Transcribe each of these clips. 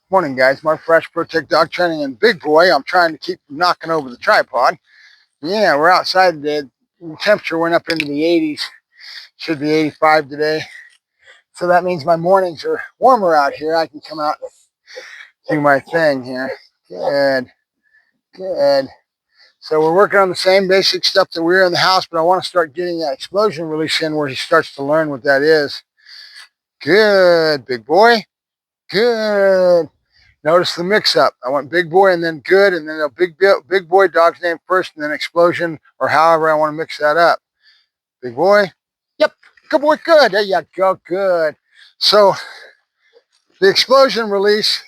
Morning, guys. Mark Fresh, Protect Dog Training, and Big Boy. I'm trying to keep knocking over the tripod. Yeah, we're outside today. The temperature went up into the 80s. Should be 85 today. So that means my mornings are warmer out here. I can come out and do my thing here. Good, good. So we're working on the same basic stuff that we were in the house, but I want to start getting that explosion release in where he starts to learn what that is. Good, Big Boy. Good. Notice the mix-up. I want Big Boy and then good, and then a big Boy dog's name first, and then explosion, or however I want to mix that up. Big Boy. Yep. Good boy. Good. There you go. Good. So the explosion release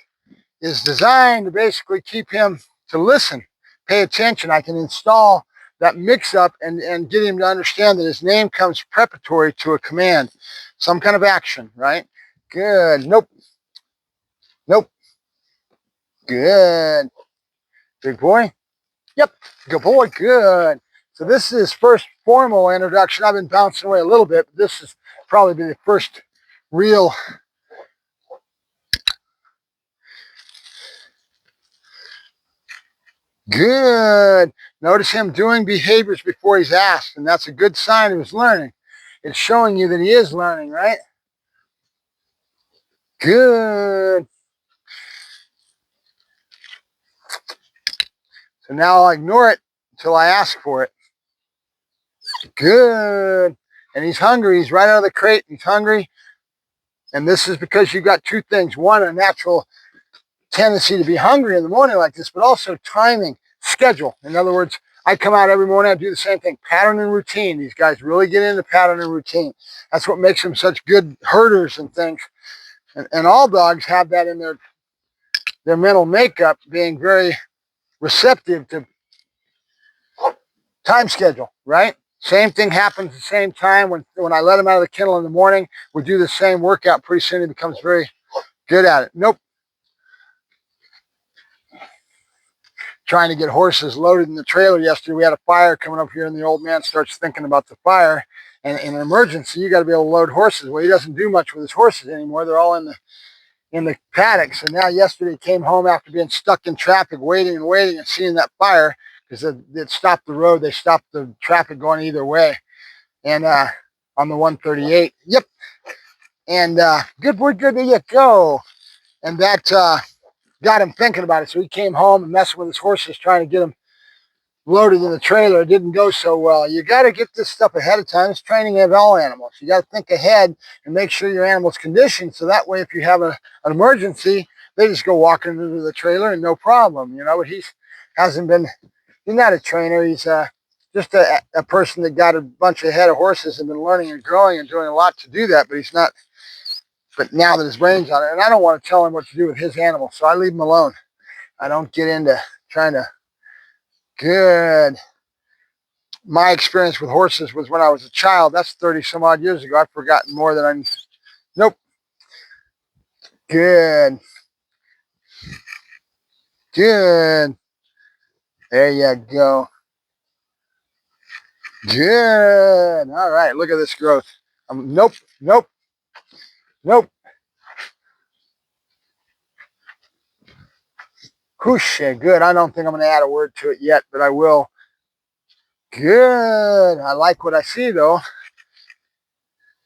is designed to basically keep him to listen, pay attention. I can install that mix-up and get him to understand that his name comes preparatory to a command, some kind of action, right? Good. Nope. Nope. Good. Big Boy. Yep. Good boy. Good. So this is his first formal introduction. I've been bouncing away a little bit, but this is probably the first real good. Notice him doing behaviors before he's asked, and that's a good sign of his learning. It's showing you that he is learning, right? Good. So now I'll ignore it until I ask for it. Good. And he's hungry. He's right out of the crate. He's hungry. And this is because you've got two things. One, a natural tendency to be hungry in the morning like this, but also timing, schedule. In other words, I come out every morning, I do the same thing, pattern and routine. These guys really get into pattern and routine. That's what makes them such good herders and things. And all dogs have that in their mental makeup, being very receptive to time schedule, right? Same thing happens at the same time when I let him out of the kennel in the morning. We do the same workout. Pretty soon he becomes very good at it. Nope. Trying to get horses loaded in the trailer yesterday. We had a fire coming up here, and the old man starts thinking about the fire. And in an emergency, you got to be able to load horses. Well, he doesn't do much with his horses anymore. They're all in the paddocks. And now yesterday he came home after being stuck in traffic, waiting and seeing that fire because it stopped the road. They stopped the traffic going either way. And on the 138, yep. And good boy, good. There you go. And that got him thinking about it. So he came home and messing with his horses, trying to get them loaded in the trailer. It didn't go so well. You got to get this stuff ahead of time. It's training of all animals. You got to think ahead and make sure your animal's conditioned. So that way, if you have an emergency, they just go walking into the trailer and no problem. You know, but he's not a trainer. He's just a person that got a bunch of head of horses and been learning and growing and doing a lot to do that. But he's not. But now that his brain's on it, and I don't want to tell him what to do with his animal, so I leave him alone. I don't get into trying to. Good. My experience with horses was when I was a child. That's 30 some odd years ago. I've forgotten more than I. Nope. Good. Good. There you go. Good. All right. Look at this growth. Nope. Nope. Nope. Whoosh. Good. I don't think I'm going to add a word to it yet, but I will. Good. I like what I see, though.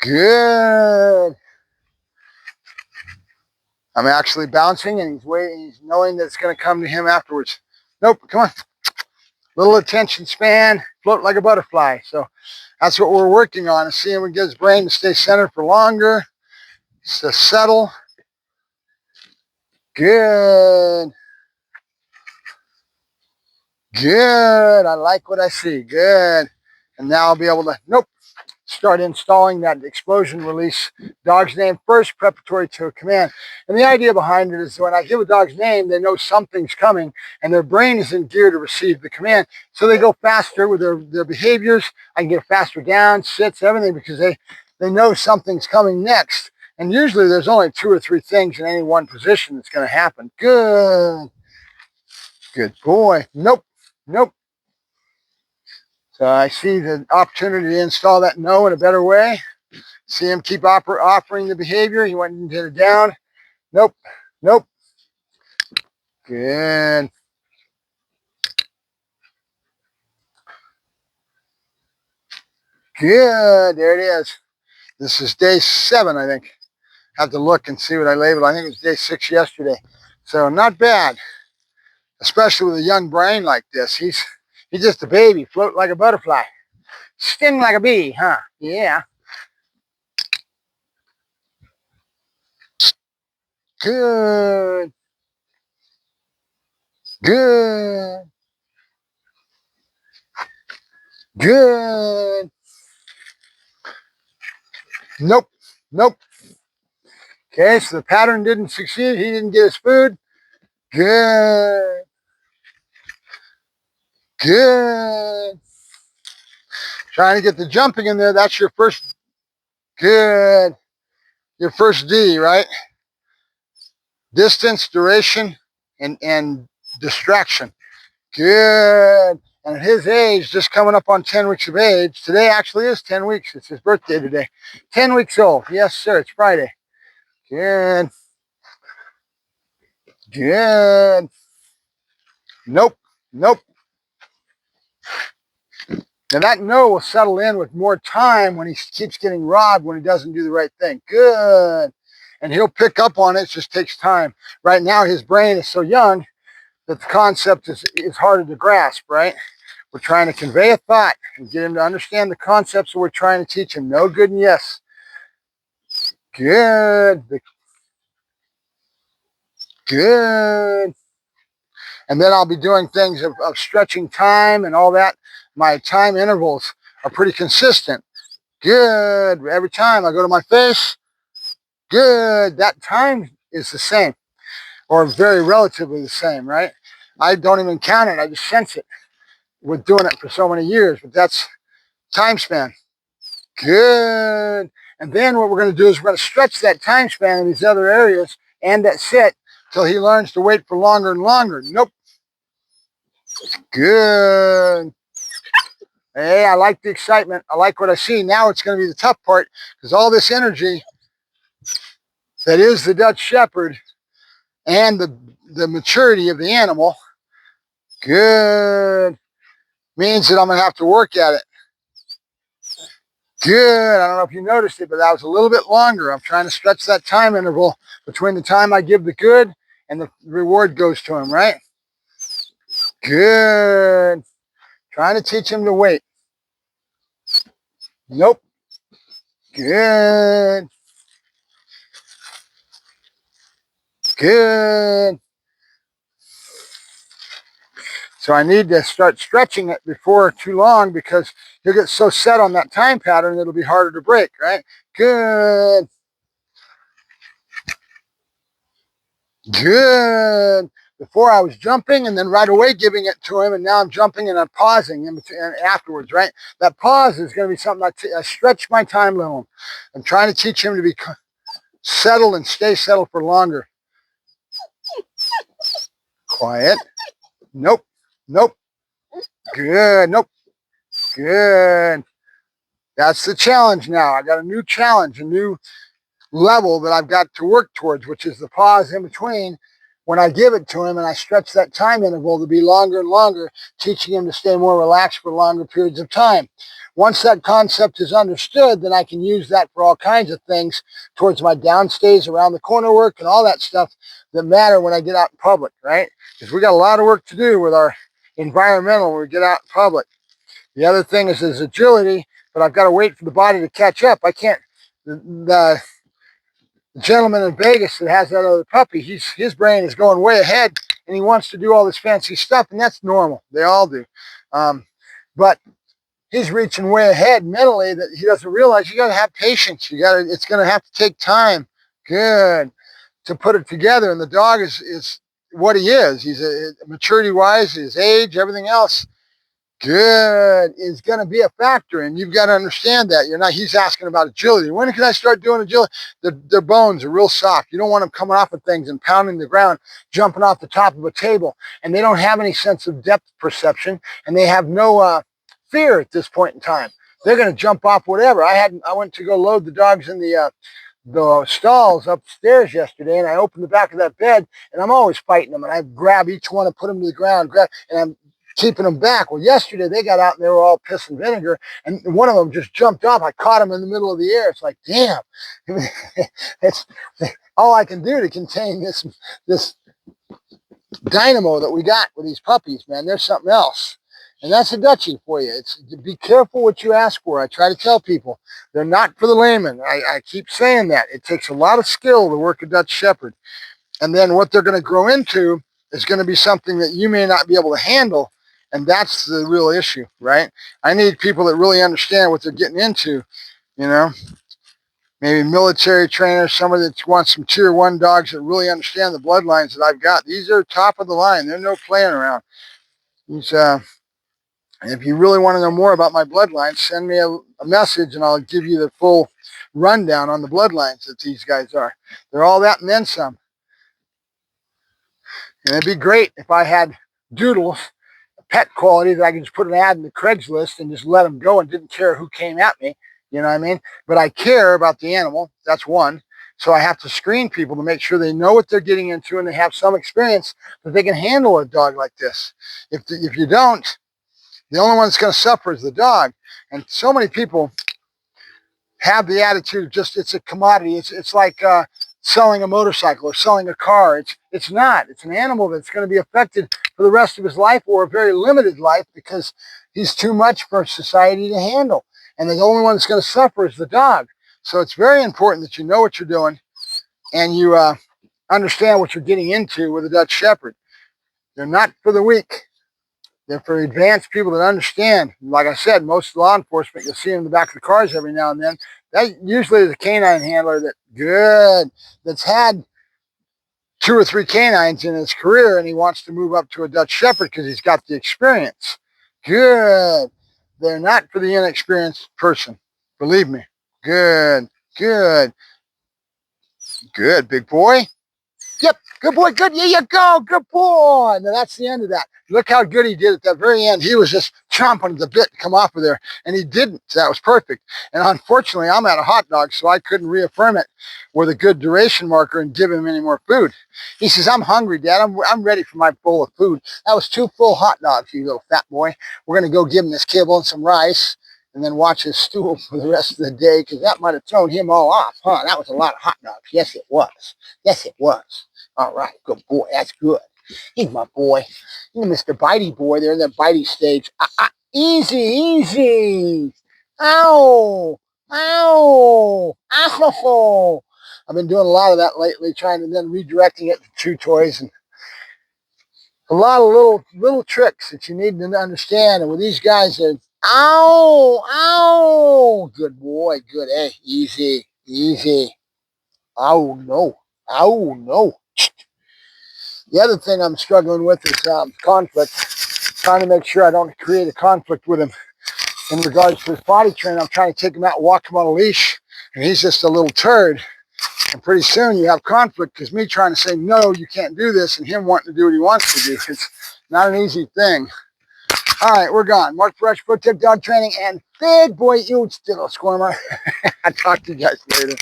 Good. I'm actually bouncing, and he's waiting. He's knowing that it's going to come to him afterwards. Nope. Come on. Little attention span, float like a butterfly. So that's what we're working on, is seeing if we can get his brain to stay centered for longer, to settle. Good. Good. I like what I see. Good. And now I'll be able to, nope, start installing that explosion release dog's name first, preparatory to a command. And the idea behind it is when I give a dog's name, they know something's coming and their brain is in gear to receive the command. So they go faster with their behaviors. I can get faster down, sits, everything, because they know something's coming next. And usually there's only 2 or 3 things in any one position that's going to happen. Good. Good boy. Nope. Nope. So I see the opportunity to install that no in a better way. See him keep offering the behavior. He went and did it down. Nope. Nope. Good. Good. There it is. This is day 7, I think. Have to look and see what I labeled. I think it was day 6 yesterday. So not bad, especially with a young brain like this. He's just a baby, float like a butterfly, sting like a bee, huh? Yeah. Good. Good. Good. Nope. Nope. Okay, so the pattern didn't succeed. He didn't get his food. Good. Good. Trying to get the jumping in there. That's your first. Good. Your first D, right? Distance, duration, and distraction. Good. And at his age, just coming up on 10 weeks of age, today actually is 10 weeks. It's his birthday today. 10 weeks old. Yes, sir. It's Friday. Good. Good. Nope. Nope. Now that no will settle in with more time when he keeps getting robbed when he doesn't do the right thing. Good. And he'll pick up on it. It just takes time. Right now, his brain is so young that the concept is harder to grasp, right? We're trying to convey a thought and get him to understand the concepts that we're trying to teach him. No, good, and yes. Good. Good. And then I'll be doing things of stretching time and all that. My time intervals are pretty consistent. Good. Every time I go to my face, good. That time is the same, or very relatively the same, right? I don't even count it. I just sense it with doing it for so many years. But that's time span. Good. And then what we're going to do is we're going to stretch that time span in these other areas and that sit till he learns to wait for longer and longer. Nope. Good. Hey, I like the excitement. I like what I see. Now it's going to be the tough part because all this energy that is the Dutch Shepherd and the maturity of the animal, good, means that I'm going to have to work at it. Good. I don't know if you noticed it, but that was a little bit longer. I'm trying to stretch that time interval between the time I give the good and the reward goes to him, right? Good. Trying to teach him to wait. Nope. Good. Good. So I need to start stretching it before too long because he'll get so set on that time pattern it'll be harder to break, right? Good. Good. Before I was jumping and then right away giving it to him, and now I'm jumping and I'm pausing in between, afterwards, right? That pause is going to be something I stretch my time limit. I'm trying to teach him to be settled and stay settled for longer. Quiet. Nope. Nope. Good. Nope. Good. That's the challenge now. I got a new challenge, a new level that I've got to work towards, which is the pause in between when I give it to him and I stretch that time interval to be longer and longer, teaching him to stay more relaxed for longer periods of time. Once that concept is understood, then I can use that for all kinds of things towards my downstays, around the corner work, and all that stuff that matter when I get out in public, right? Because we got a lot of work to do with our environmental when we get out in public. The other thing is his agility, but I've got to wait for the body to catch up. I can't, the gentleman in Vegas that has that other puppy, his brain is going way ahead and he wants to do all this fancy stuff, and that's normal. They all do. But he's reaching way ahead mentally that he doesn't realize you got to have patience. It's going to have to take time. Good. To put it together. And the dog is what he is. He's maturity wise, his age, everything else. Good is going to be a factor, and you've got to understand that. He's asking about agility. When can I start doing agility? Their bones are real soft. You don't want them coming off of things and pounding the ground, jumping off the top of a table, and they don't have any sense of depth perception, and they have no fear at this point in time. They're going to jump off whatever. I went to go load the dogs in the the stalls upstairs yesterday, and I opened the back of that bed, and I'm always fighting them, and I grab each one and put them to the ground, and I'm keeping them back. Well, yesterday they got out and they were all piss and vinegar, and one of them just jumped off. I caught him in the middle of the air. It's like, damn, it's all I can do to contain this dynamo that we got with these puppies, man. There's something else. And that's a Dutchie for you. It's be careful what you ask for. I try to tell people they're not for the layman. I keep saying that. It takes a lot of skill to work a Dutch Shepherd. And then what they're going to grow into is going to be something that you may not be able to handle. And that's the real issue, right? I need people that really understand what they're getting into, you know. Maybe military trainers, somebody that wants some tier 1 dogs that really understand the bloodlines that I've got. These are top of the line. They're no playing around. These, if you really want to know more about my bloodlines, send me a message and I'll give you the full rundown on the bloodlines that these guys are. They're all that and then some. And it'd be great if I had doodles, pet quality, that I could just put an ad in the Craigslist and just let them go and didn't care who came at me. You know what I mean? But I care about the animal. That's one. So I have to screen people to make sure they know what they're getting into and they have some experience that they can handle a dog like this. If you don't, the only one that's going to suffer is the dog. And so many people have the attitude of just it's a commodity. It's like selling a motorcycle or selling a car. It's not. It's an animal that's going to be affected for the rest of his life or a very limited life because he's too much for society to handle. And the only one that's going to suffer is the dog. So it's very important that you know what you're doing and you understand what you're getting into with a Dutch Shepherd. They're not for the weak. They're for advanced people that understand. Like I said, most law enforcement, you'll see them in the back of the cars every now and then. That usually is a canine handler that's had 2 or 3 canines in his career, and he wants to move up to a Dutch Shepherd because he's got the experience. Good. They're not for the inexperienced person. Believe me. Good. Good. Good, big boy. Yep, good boy, good, here you go, good boy. Now that's the end of that. Look how good he did at that very end. He was just chomping at the bit to come off of there, and he didn't. So that was perfect. And unfortunately, I'm out of hot dogs, so I couldn't reaffirm it with a good duration marker and give him any more food. He says, I'm hungry, Dad. I'm ready for my bowl of food. That was 2 full hot dogs, you little fat boy. We're going to go give him this kibble and some rice and then watch his stool for the rest of the day because that might have thrown him all off, huh? That was a lot of hot dogs. Yes, it was. Yes, it was. All right, good boy. That's good. He's my boy. You're Mr. Bitey boy. They're in the bitey stage. Easy, easy. Ow. Ow. Ow. I've been doing a lot of that lately, trying to then redirecting it to chew toys and a lot of little tricks that you need to understand. And with these guys, they're, ow, ow. Good boy. Good. Hey, easy, easy. Oh, no. Oh, no. The other thing I'm struggling with is conflict. Trying to make sure I don't create a conflict with him in regards to his potty training. I'm trying to take him out and walk him on a leash, and he's just a little turd. And pretty soon you have conflict because me trying to say, no, you can't do this, and him wanting to do what he wants to do. It's not an easy thing. All right, we're gone. Mark Ferrasci, Pro Tip Dog Training, and big boy, you still a squirmer. I'll talk to you guys later.